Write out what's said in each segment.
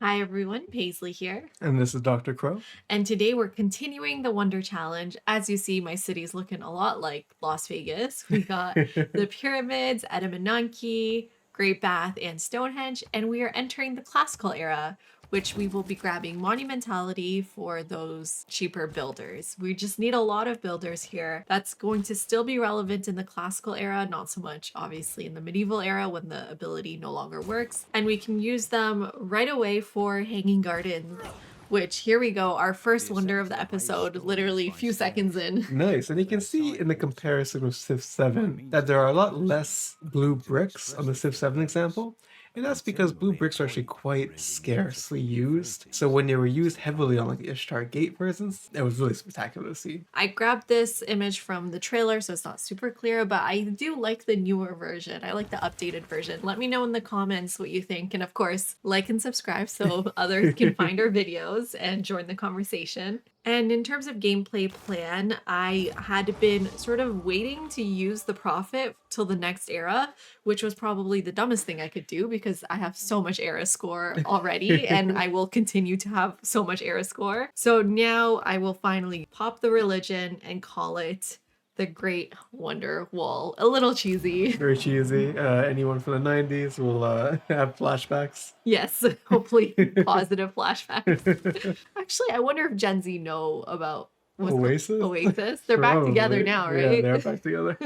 Hi everyone, Paisley here. And this is Dr. Crow. And today we're continuing the Wonder Challenge. As you see, my city's looking a lot like Las Vegas. We got the pyramids, Edamananke, Great Bath, and Stonehenge, and we are entering the classical era, which we will be grabbing monumentality for those cheaper builders. We just need a lot of builders here. That's going to still be relevant in the classical era, not so much obviously in the medieval era when the ability no longer works. And we can use them right away for hanging gardens, which here we go, our first wonder of the episode, literally a few seconds in. Nice. And you can see in the comparison with Civ 7 that there are a lot less blue bricks on the Civ 7 example. And that's because blue bricks are actually quite scarcely used. So when they were used heavily on like the Ishtar Gate versions, it was really spectacular to see. I grabbed this image from the trailer, so it's not super clear, but I do like the newer version. I like the updated version. Let me know in the comments what you think. And of course, like and subscribe so others can find our videos and join the conversation. And in terms of gameplay plan, I had been sort of waiting to use the Prophet till the next era, which was probably the dumbest thing I could do because I have so much era score already and I will continue to have so much era score. So now I will finally pop the religion and call it the Great Wonder Wall. A little cheesy. Very cheesy. Anyone from the 90s will have flashbacks. Yes, hopefully positive flashbacks. Actually, I wonder if Gen Z know about Oasis? Oasis. They're back together now, right? Yeah, they're back together.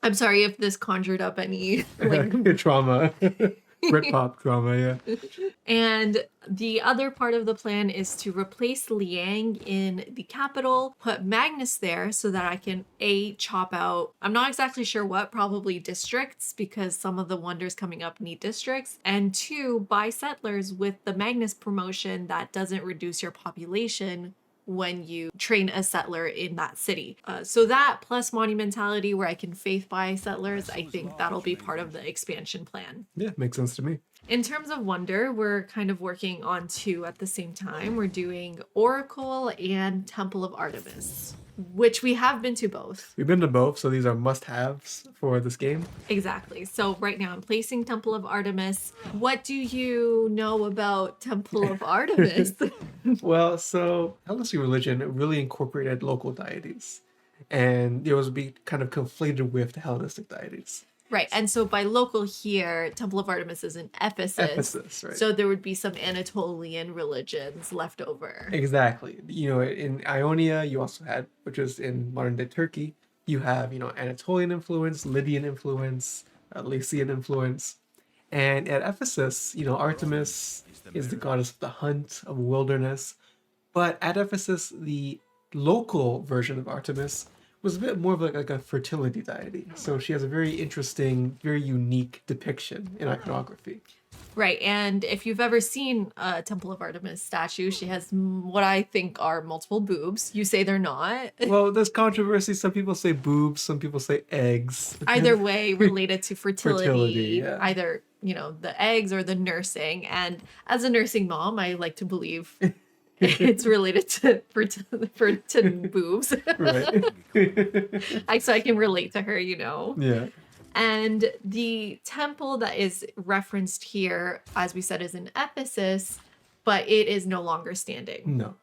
I'm sorry if this conjured up any like Trauma. Britpop drama, yeah. And the other part of the plan is to replace Liang in the capital, put Magnus there so that I can chop out, I'm not exactly sure what, probably districts because some of the wonders coming up need districts, and two, buy settlers with the Magnus promotion that doesn't reduce your population when you train a settler in that city. So that plus monumentality where I can faith buy settlers, I think that'll be part of the expansion plan. Yeah, makes sense to me. In terms of wonder, we're kind of working on two at the same time. We're doing Oracle and Temple of Artemis, which we have been to both. We've been to both, so these are must-haves for this game. Exactly. So right now I'm placing Temple of Artemis. What do you know about Temple of Artemis? Well, so Hellenistic religion really incorporated local deities, and it was be kind of conflated with the Hellenistic deities. Right. And so by local here, Temple of Artemis is in Ephesus. Ephesus, right. So there would be some Anatolian religions left over. Exactly. You know, in Ionia, you also had, which is in modern-day Turkey, you have, you know, Anatolian influence, Lydian influence, Lycian influence. And at Ephesus, you know, Artemis is the goddess of the hunt, of wilderness. But at Ephesus, the local version of Artemis was a bit more of like a fertility deity. So she has a very interesting, very unique depiction in iconography. Right. And if you've ever seen a Temple of Artemis statue, she has what I think are multiple boobs. You say they're not. Well, there's controversy. Some people say boobs, some people say eggs. Either way, related to fertility. Fertility, yeah. Either, you know, the eggs or the nursing. And as a nursing mom, I like to believe it's related to boobs. Right. So I can relate to her, you know. Yeah. And the temple that is referenced here, as we said, is in Ephesus, but it is no longer standing. No.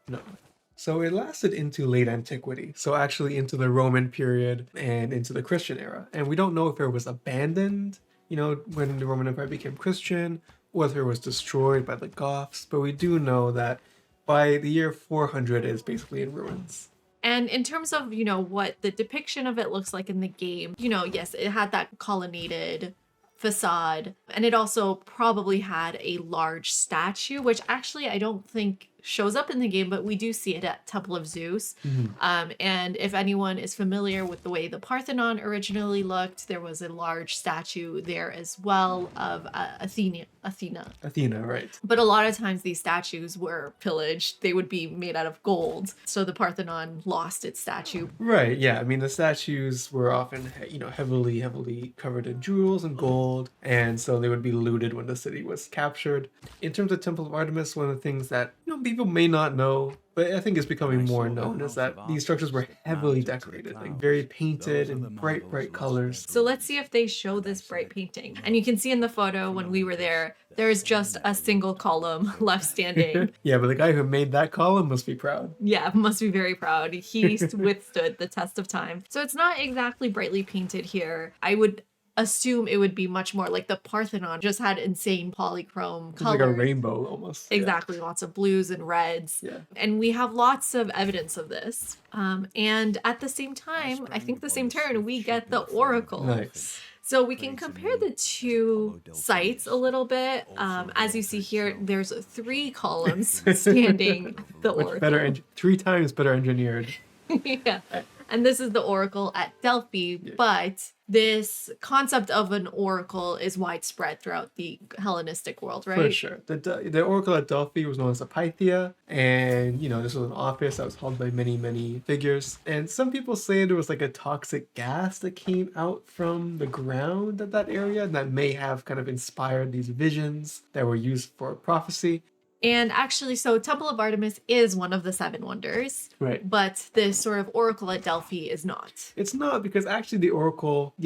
So it lasted into late antiquity. So actually into the Roman period and into the Christian era. And we don't know if it was abandoned, you know, when the Roman Empire became Christian, whether it was destroyed by the Goths. But we do know that by the year 400, it is basically in ruins. And in terms of, you know, what the depiction of it looks like in the game, you know, yes, it had that colonnaded facade. And it also probably had a large statue, which actually I don't think shows up in the game, but we do see it at Temple of Zeus. And if anyone is familiar with the way the Parthenon originally looked, there was a large statue there as well of Athena. Athena, right. But a lot of times these statues were pillaged. They would be made out of gold. So the Parthenon lost its statue. Right, yeah. I mean, the statues were often, you know, heavily covered in jewels and gold. And so they would be looted when the city was captured. In terms of Temple of Artemis, one of the things that, you people may not know, but I think it's becoming more known is that these structures were heavily decorated, like very painted and bright colors. So let's see if they show this bright painting. And you can see in the photo when we were there, there's just a single column left standing. Yeah, but the guy who made that column must be proud. Yeah, must be very proud. He withstood the test of time. So it's not exactly brightly painted here. I would assume it would be much more like the Parthenon just had insane polychrome It's colors. like a rainbow almost. Yeah. Exactly, lots of blues and reds. Yeah. And we have lots of evidence of this. And at the same time, I think the same turn, we get the oracle. Nice. So we can compare the two sites a little bit. As you see here, there's 3 columns standing the Much oracle. better, 3 times better engineered. Yeah. And this is the oracle at Delphi, but this concept of an oracle is widespread throughout the Hellenistic world, right? For sure. The oracle at Delphi was known as a Pythia, and this was an office that was held by many figures. And some people say there was like a toxic gas that came out from the ground at that area that may have kind of inspired these visions that were used for prophecy. And actually, so Temple of Artemis is one of the 7 wonders, Right. but this sort of oracle at Delphi is not. It's not, because actually the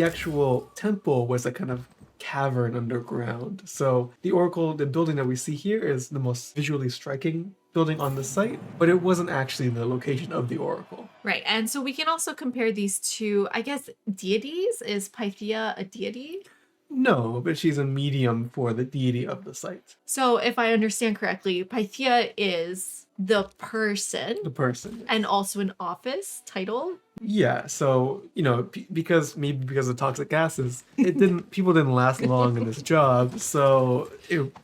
actual temple was a kind of cavern underground. So the oracle, the building that we see here is the most visually striking building on the site, but it wasn't actually the location of the oracle. Right. And so we can also compare these two, I guess, deities. Is Pythia a deity? No, but she's a medium for the deity of the site. So if I understand correctly, Pythia is the person The person. and also an office title. Yeah, so because of toxic gases, people didn't last long in this job, so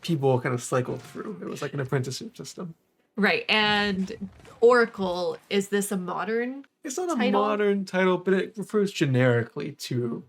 people kind of cycled through. It was like an apprenticeship system. Right. And oracle, is this a modern? It's not a Title? modern title, but it refers generically to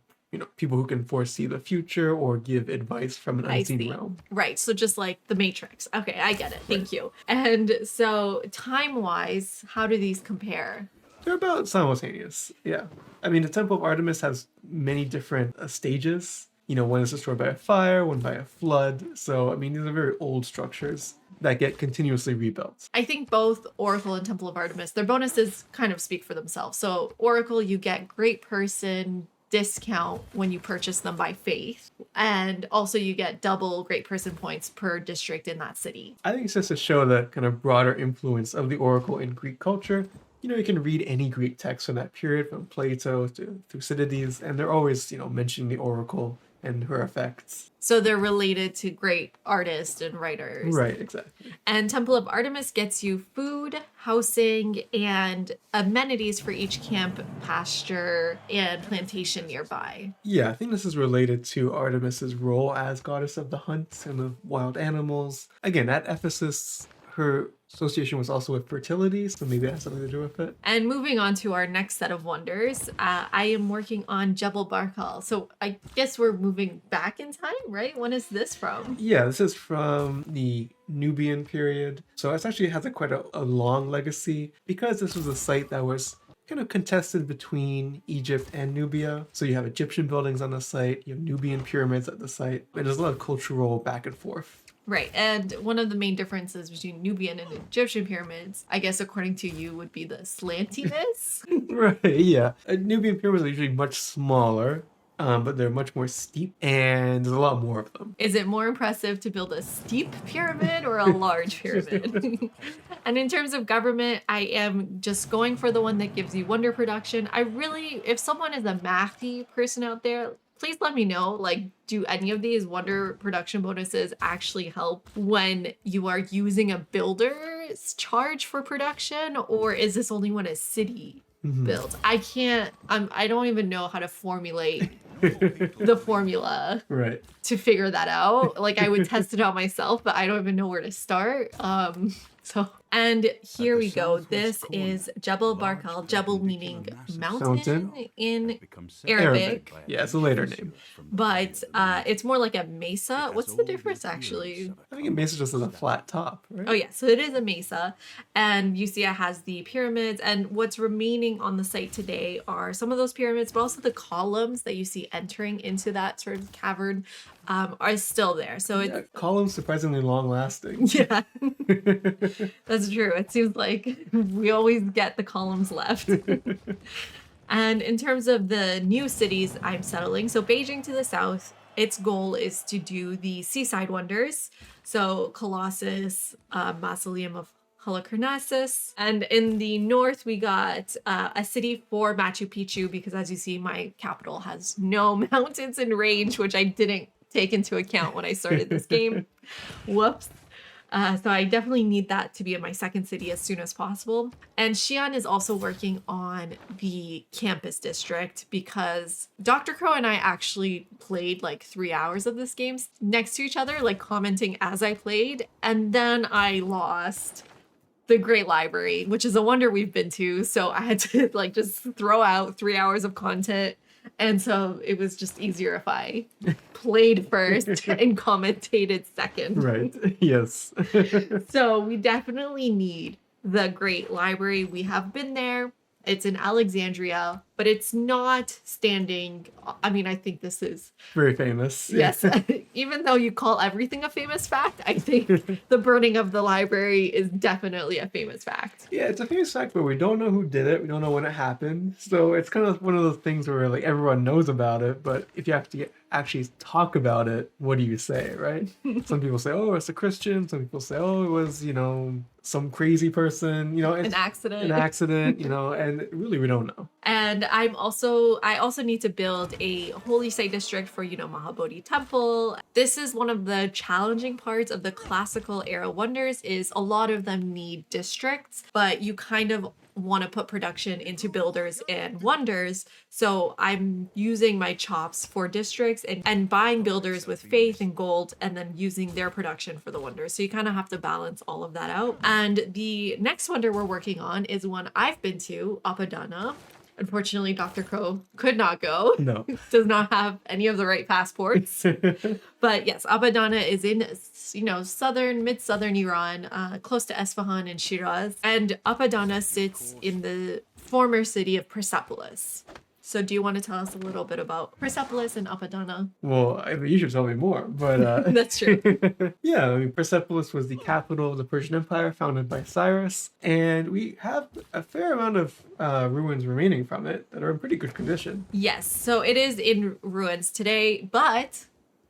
people who can foresee the future or give advice from an I unseen see. realm. Right. So just like the Matrix. Okay, I get it. Thank you. And so time-wise, how do these compare? They're about simultaneous. Yeah. I mean, the Temple of Artemis has many different stages. One is destroyed by a fire, one by a flood. So, I mean, these are very old structures that get continuously rebuilt. I think both Oracle and Temple of Artemis, their bonuses kind of speak for themselves. So Oracle, you get great person discount when you purchase them by faith. And also you get double great person points per district in that city. I think it's just to show the kind of broader influence of the oracle in Greek culture. You can read any Greek text from that period, from Plato to Thucydides, and they're always, mentioning the oracle and her effects. So they're related to great artists and writers. Right, exactly. And Temple of Artemis gets you food, housing, and amenities for each camp, pasture, and plantation nearby. Yeah, I think this is related to Artemis's role as goddess of the hunt and the wild animals. Again, at Ephesus, her association was also with fertility, so maybe that has something to do with it. And moving on to our next set of wonders, I am working on Jebel Barkal. So I guess we're moving back in time, right? When is this from? Yeah, this is from the Nubian period. So it actually has quite a long legacy, because this was a site that was kind of contested between Egypt and Nubia. So you have Egyptian buildings on the site, you have Nubian pyramids at the site, and there's a lot of cultural back and forth. Right. And one of the main differences between Nubian and Egyptian pyramids, I guess according to you, would be the slantiness. Right, yeah. Nubian pyramids are usually much smaller, but they're much more steep, and there's a lot more of them. Is it more impressive to build a steep pyramid or a large pyramid? And in terms of government, I am just going for the one that gives you wonder production. If someone is a mathy person out there, please let me know, like, do any of these wonder production bonuses actually help when you are using a builder's charge for production, or is this only when a city builds? I don't even know how to formulate the formula Right. to figure that out. Like, I would test it out myself, but I don't even know where to start. And here we go. This is Jebel Barkal, Jebel meaning mountain in Arabic, Yeah, it's a later name. but it's more like a mesa. What's the difference actually? I think it basically just has a flat top, right? Oh yeah, so it is a mesa, and you see it has the pyramids, and what's remaining on the site today are some of those pyramids, but also the columns that you see entering into that sort of cavern. are still there. So Yeah, it's columns surprisingly long lasting. yeah, that's true. It seems like we always get the columns left. And in terms of the new cities I'm settling, so Beijing to the south, its goal is to do the seaside wonders. So Colossus, Mausoleum of Halicarnassus. And in the north, we got a city for Machu Picchu, because as you see, my capital has no mountains in range, which I didn't take into account when I started this game. Whoops. So I definitely need that to be in my second city as soon as possible. And Xi'an is also working on the campus district, because Dr. Crow and I actually played like 3 hours of this game next to each other, like commenting as I played. And then I lost the Great Library, which is a wonder we've been to. So I had to like just throw out 3 hours of content. And so it was just easier if I played first and commentated second. Right. Yes. So we definitely need the Great Library. We have been there. It's in Alexandria, but it's not standing. I mean, I think this is, Very famous. yes, even though you call everything a famous fact, I think the burning of the library is definitely a famous fact. Yeah, it's a famous fact, but we don't know who did it. We don't know when it happened. So it's kind of one of those things where like everyone knows about it, but if you have to actually talk about it, what do you say, right? Some people say, oh, it's a Christian. Some people say, oh, it was, some crazy person, it's An accident. an accident, and really we don't know. And I also need to build a holy site district for, Mahabodhi Temple. This is one of the challenging parts of the classical era wonders, is a lot of them need districts, but you kind of want to put production into builders and wonders. So I'm using my chops for districts and buying builders with faith and gold, and then using their production for the wonders. So you kind of have to balance all of that out. And the next wonder we're working on is one I've been to, Apadana. Unfortunately, Dr. Crow could not go. No. Does not have any of the right passports. But yes, Apadana is in, mid-southern Iran, close to Esfahan and Shiraz. And Apadana sits in the former city of Persepolis. So do you want to tell us a little bit about Persepolis and Apadana? Well, you should tell me more, but That's true. yeah, I mean, Persepolis was the capital of the Persian Empire, founded by Cyrus, and we have a fair amount of ruins remaining from it that are in pretty good condition. Yes, so it is in ruins today, but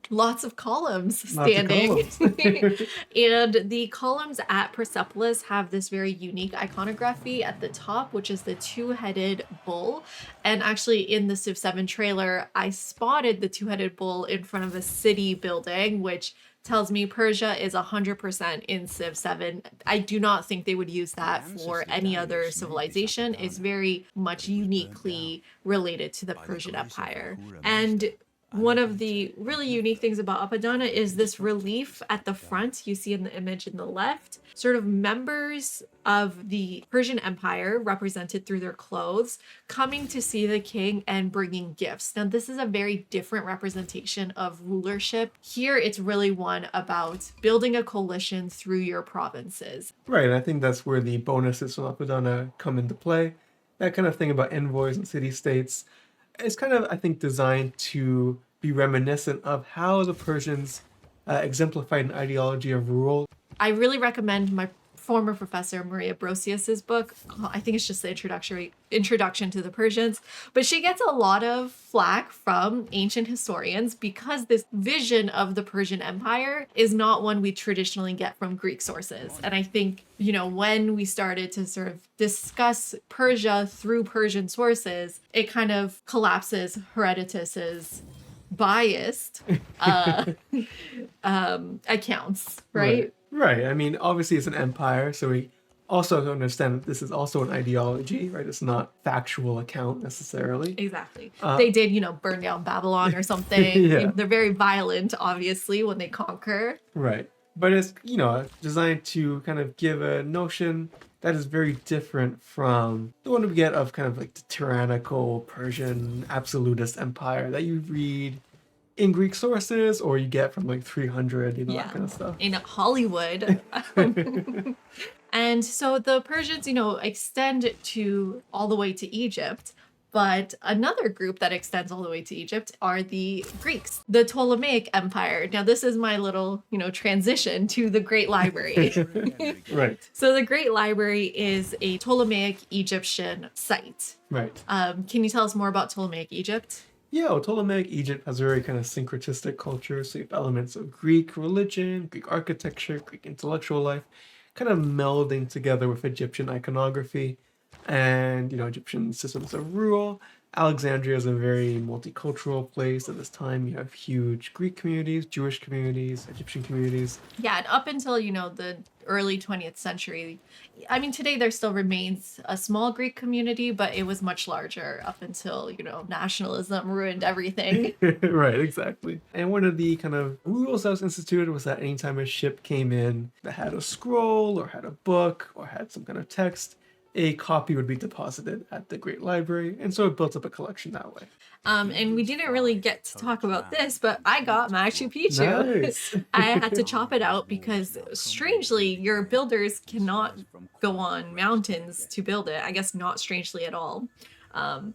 lots of columns Lots of standing. columns. And the columns at Persepolis have this very unique iconography at the top, which is the two-headed bull. And actually in the Civ 7 trailer, I spotted the two-headed bull in front of a city building, which tells me Persia is 100% in Civ 7. I do not think they would use that for any other civilization. It's very much uniquely related to the Persian Empire. And one of the really unique things about Apadana is this relief at the front you see in the image in the left, sort of members of the Persian Empire represented through their clothes coming to see the king and bringing gifts. Now, this is a very different representation of rulership. Here, it's really one about building a coalition through your provinces. Right, and I think that's where the bonuses from Apadana come into play. That kind of thing about envoys and city-states. It's kind of, I think, designed to be reminiscent of how the Persians exemplified an ideology of rule. I really recommend my former professor, Maria Brosius's book. I think it's just the introduction to the Persians. But she gets a lot of flack from ancient historians because this vision of the Persian Empire is not one we traditionally get from Greek sources. And I think, when we started to sort of discuss Persia through Persian sources, it kind of collapses Herodotus's biased accounts, right? Right. I mean, obviously it's an empire, so we also have to understand that this is also an ideology, right? It's not factual account necessarily. Exactly. They did, burn down Babylon or something. Yeah. They're very violent, obviously, when they conquer. Right. But it's, designed to kind of give a notion that is very different from the one we get of kind of like the tyrannical Persian absolutist empire that you read in Greek sources or you get from like 300, that kind of stuff. In Hollywood. And so the Persians, extend to all the way to Egypt, But another group that extends all the way to Egypt are the Greeks, the Ptolemaic Empire. Now, this is my little, transition to the Great Library. Right. So the Great Library is a Ptolemaic Egyptian site. Right. Can you tell us more about Ptolemaic Egypt? Yeah, well, Ptolemaic Egypt has a very kind of syncretistic culture. So you have elements of Greek religion, Greek architecture, Greek intellectual life, kind of melding together with Egyptian iconography and, Egyptian systems of rule. Alexandria is a very multicultural place. At this time, you have huge Greek communities, Jewish communities, Egyptian communities. Yeah, and up until, the early 20th century, I mean, today there still remains a small Greek community, but it was much larger up until, nationalism ruined everything. Right, exactly. And one of the kind of rules that was instituted was that anytime a ship came in that had a scroll or had a book or had some kind of text, a copy would be deposited at the Great Library, and so it built up a collection that way. And we didn't really get to talk about this, but I got Machu Picchu. Nice. I had to chop it out because, strangely, your builders cannot go on mountains to build it. I guess not strangely at all.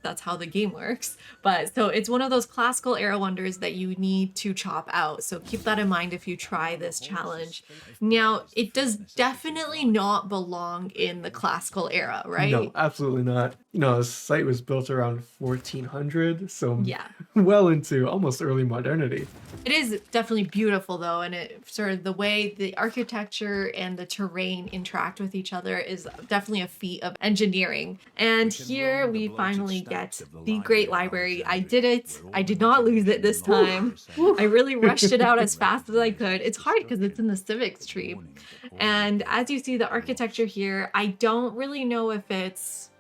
That's how the game works. But so it's one of those classical era wonders that you need to chop out. So keep that in mind if you try this challenge. Now, it does definitely not belong in the classical era, right? No, absolutely not. The site was built around 1400, so Yeah. well into almost early modernity. It is definitely beautiful though, and it sort of the way the architecture and the terrain interact with each other is definitely a feat of engineering. And here we finally get the Great Library. I did it. I did not lose it this time. I really rushed it out as fast as I could. It's hard because it's in the civics tree. And as you see the architecture here, I don't really know if it's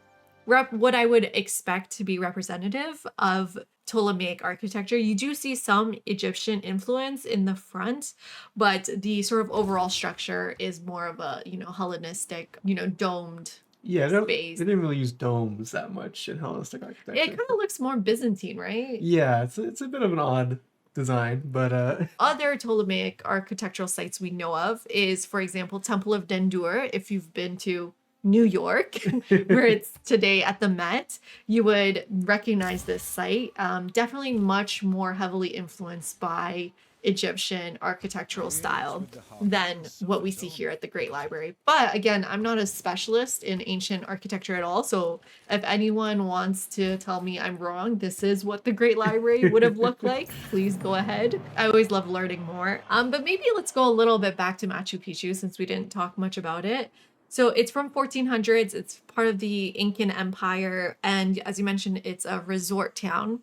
what I would expect to be representative of Ptolemaic architecture. You do see some Egyptian influence in the front, but the sort of overall structure is more of a, Hellenistic, domed Yeah, space. they didn't really use domes that much in Hellenistic architecture. It kind of looks more Byzantine, right? Yeah, it's a bit of an odd design, but Other Ptolemaic architectural sites we know of is, for example, Temple of Dendur. If you've been to New York, where it's today at the Met, you would recognize this site. Definitely much more heavily influenced by Egyptian architectural style than what we see here at the Great Library. But again, I'm not a specialist in ancient architecture at all. So if anyone wants to tell me I'm wrong, this is what the Great Library would have looked like, please go ahead. I always love learning more. But maybe let's go a little bit back to Machu Picchu since we didn't talk much about it. So it's from 1400s. It's part of the Incan Empire. And as you mentioned, it's a resort town.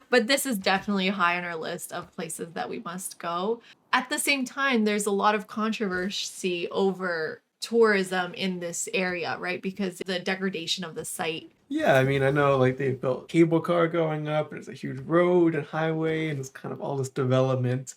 But this is definitely high on our list of places that we must go. At the same time, there's a lot of controversy over tourism in this area, right? Because the degradation of the site. yeah, I mean, I know like they built cable car going up, and there's a huge road and highway, and it's kind of all this development,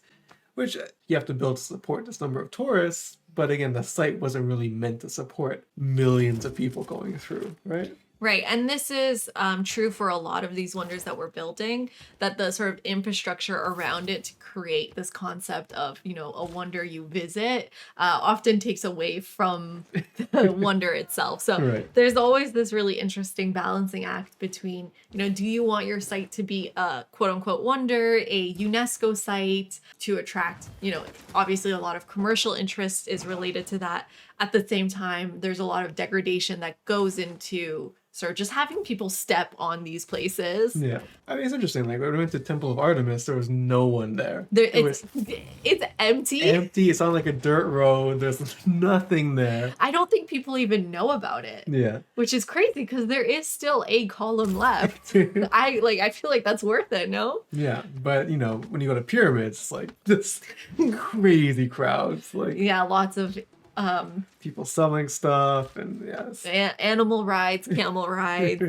which you have to build to support this number of tourists. But again, the site wasn't really meant to support millions of people going through, right? Right. And this is true for a lot of these wonders that we're building, that the sort of infrastructure around it to create this concept of, a wonder you visit often takes away from the wonder itself. So Right. there's always this really interesting balancing act between, do you want your site to be a quote unquote wonder, a UNESCO site to attract, obviously a lot of commercial interest is related to that. At the same time, there's a lot of degradation that goes into sort of just having people step on these places. Yeah. I mean, it's interesting. Like when we went to Temple of Artemis, there was no one there. It's empty. Empty. It's on like a dirt road. There's nothing there. I don't think people even know about it, Yeah. which is crazy because there is still a column left. I feel like that's worth it, no? Yeah. But when you go to pyramids, it's like this crazy crowds. Like Yeah, lots of people selling stuff and yes. animal rides, camel rides.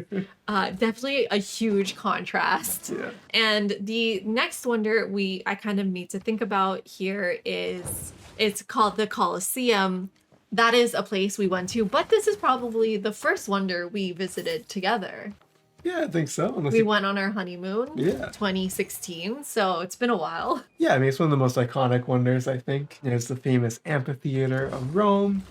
Definitely a huge contrast. Yeah. And the next wonder I kind of need to think about here is it's called the Colosseum. That is a place we went to, but this is probably the first wonder we visited together. Yeah, I think so. Unless We went on our honeymoon, Yeah. 2016, so it's been a while. Yeah, I mean, it's one of the most iconic wonders, I think. It's the famous amphitheater of Rome.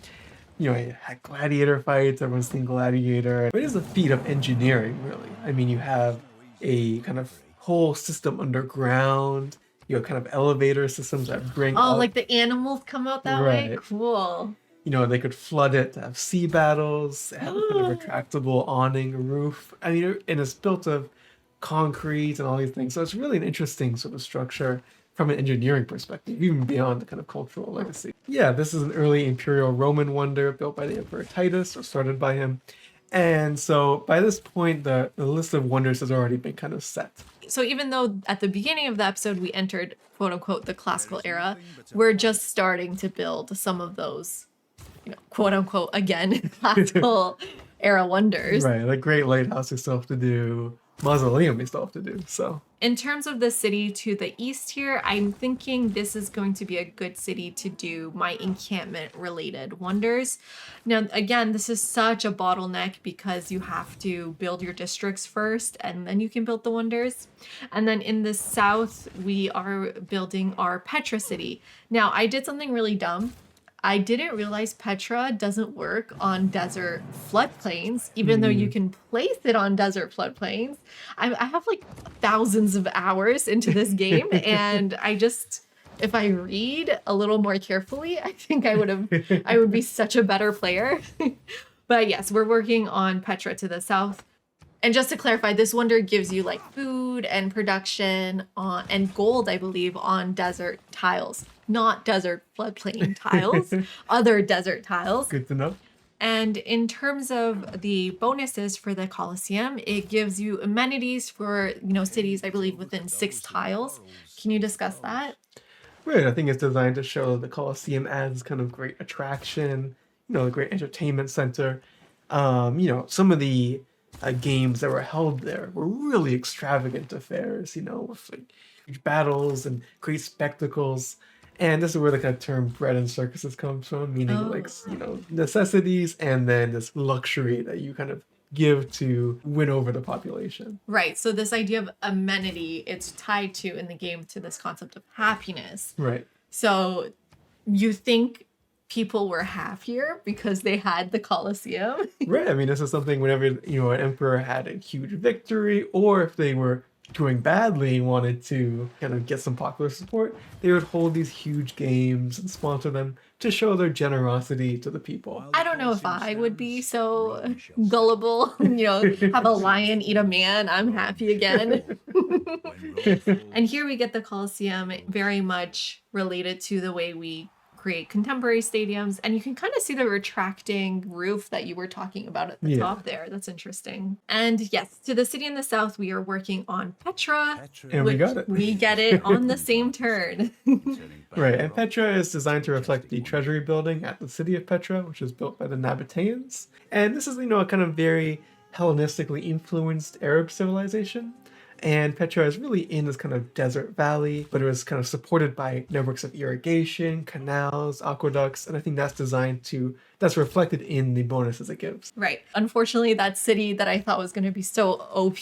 You know, you had gladiator fights, everyone's seen Gladiator. But it is a feat of engineering, really. I mean, you have a kind of whole system underground, you have kind of elevator systems that bring Oh, up. like the animals come out that way? Right. Cool. You know, they could flood it to have sea battles, have a kind of retractable awning roof. I mean, and it's built of concrete and all these things. So it's really an interesting sort of structure from an engineering perspective, even beyond the kind of cultural legacy. Yeah, this is an early Imperial Roman wonder built by the Emperor Titus, or started by him. And so by this point, the list of wonders has already been kind of set. So even though at the beginning of the episode we entered quote unquote the classical era, we're just starting to build some of those, you know, quote unquote again classical era wonders. Right, like Great Lighthouse we still have to do, Mausoleum we still have to do, so. In terms of the city to the east here, I'm thinking this is going to be a good city to do my encampment related wonders. Now, again, this is such a bottleneck because you have to build your districts first and then you can build the wonders. And then in the south, we are building our Petra city. Now, I did something really dumb. I didn't realize Petra doesn't work on desert floodplains, even though you can place it on desert floodplains. I have like thousands of hours into this game, and if I read a little more carefully, I think I would be such a better player. But yes, we're working on Petra to the south. And just to clarify, this wonder gives you like food and production and gold, I believe, on desert tiles, not desert floodplain tiles, other desert tiles. Good to know. And in terms of the bonuses for the Colosseum, it gives you amenities for, you know, cities, I believe, within 6 tiles. Can you discuss that? Right, I think it's designed to show the Colosseum as kind of great attraction, you know, a great entertainment center. You know, some of the games that were held there were really extravagant affairs, you know, with like huge battles and great spectacles. And this is where the kind of term bread and circuses comes from, meaning like, you know, necessities and then this luxury that you kind of give to win over the population. Right. So this idea of amenity, it's tied to in the game to this concept of happiness. Right. So you think people were happier because they had the Colosseum? Right. I mean, this is something whenever, you know, an emperor had a huge victory, or if they were doing badly and wanted to kind of get some popular support, they would hold these huge games and sponsor them to show their generosity to the people. I don't know if I would be so gullible, you know, have a lion eat a man, I'm happy again. And here we get the Colosseum very much related to the way we create contemporary stadiums, and you can kind of see the retracting roof that you were talking about at the top there. That's interesting. And yes, to the city in the south, we are working on Petra, And we got it. We get it on the same turn. Right, and Petra is designed to reflect the treasury building at the city of Petra, which was built by the Nabateans. And this is, you know, a kind of very Hellenistically influenced Arab civilization. And Petra is really in this kind of desert valley, but it was kind of supported by networks of irrigation, canals, aqueducts, and I think that's reflected in the bonuses it gives. Right. Unfortunately, that city that I thought was going to be so OP,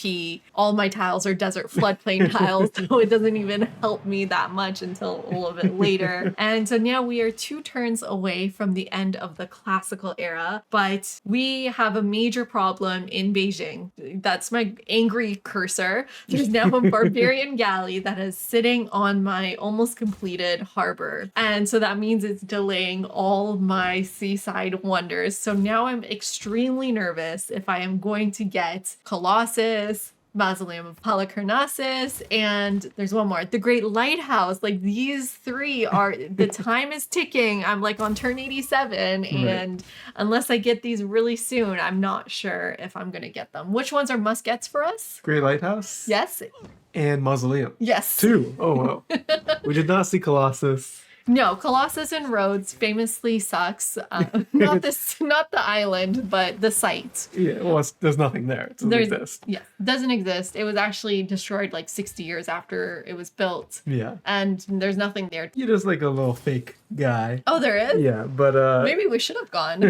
all my tiles are desert floodplain tiles, so it doesn't even help me that much until a little bit later. And so now we are 2 turns away from the end of the classical era, but we have a major problem in Beijing. That's my angry cursor. There's now a barbarian galley that is sitting on my almost completed harbor. And so that means it's delaying all my seaside wonders. So now I'm extremely nervous if I am going to get Colossus, Mausoleum of Halicarnassus, and there's one more, the Great Lighthouse. Like these 3 are, the time is ticking. I'm like on turn 87, and unless I get these really soon, I'm not sure if I'm going to get them. Which ones are must-gets for us? Great Lighthouse? Yes. And Mausoleum. Yes. 2. Oh, wow. We did not see Colossus. No, Colossus and Rhodes famously sucks. Not the island, but the site. Yeah, well, there's nothing there. It doesn't exist. Yeah, doesn't exist. It was actually destroyed like 60 years after it was built. Yeah. And there's nothing there. You just like a little fake guy. Oh, there is? Yeah, but Maybe we should have gone.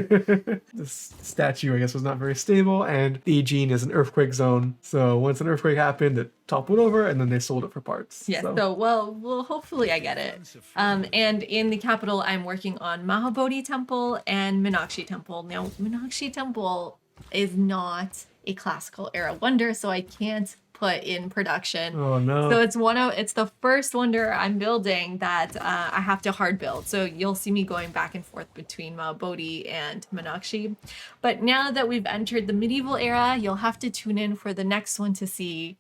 this statue, I guess, was not very stable, and the Aegean is an earthquake zone. So once an earthquake happened, it toppled over, and then they sold it for parts. Yes, so well, hopefully I get it. And in the capital, I'm working on Mahabodhi Temple and Meenakshi Temple. Now, Meenakshi Temple is not a classical era wonder, so I can't put in production. Oh no. So it's the first wonder I'm building that I have to hard build. So you'll see me going back and forth between Mahabodhi and Meenakshi. But now that we've entered the medieval era, you'll have to tune in for the next one to see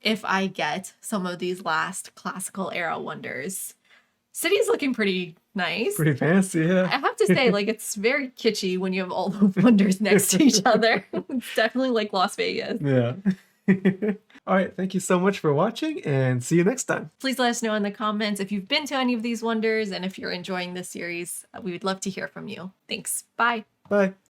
if I get some of these last classical era wonders. City's looking pretty nice. Pretty fancy, yeah. I have to say, like, it's very kitschy when you have all the wonders next to each other. It's definitely like Las Vegas. Yeah. All right, thank you so much for watching, and see you next time. Please let us know in the comments if you've been to any of these wonders and if you're enjoying this series. We would love to hear from you. Thanks. Bye. Bye.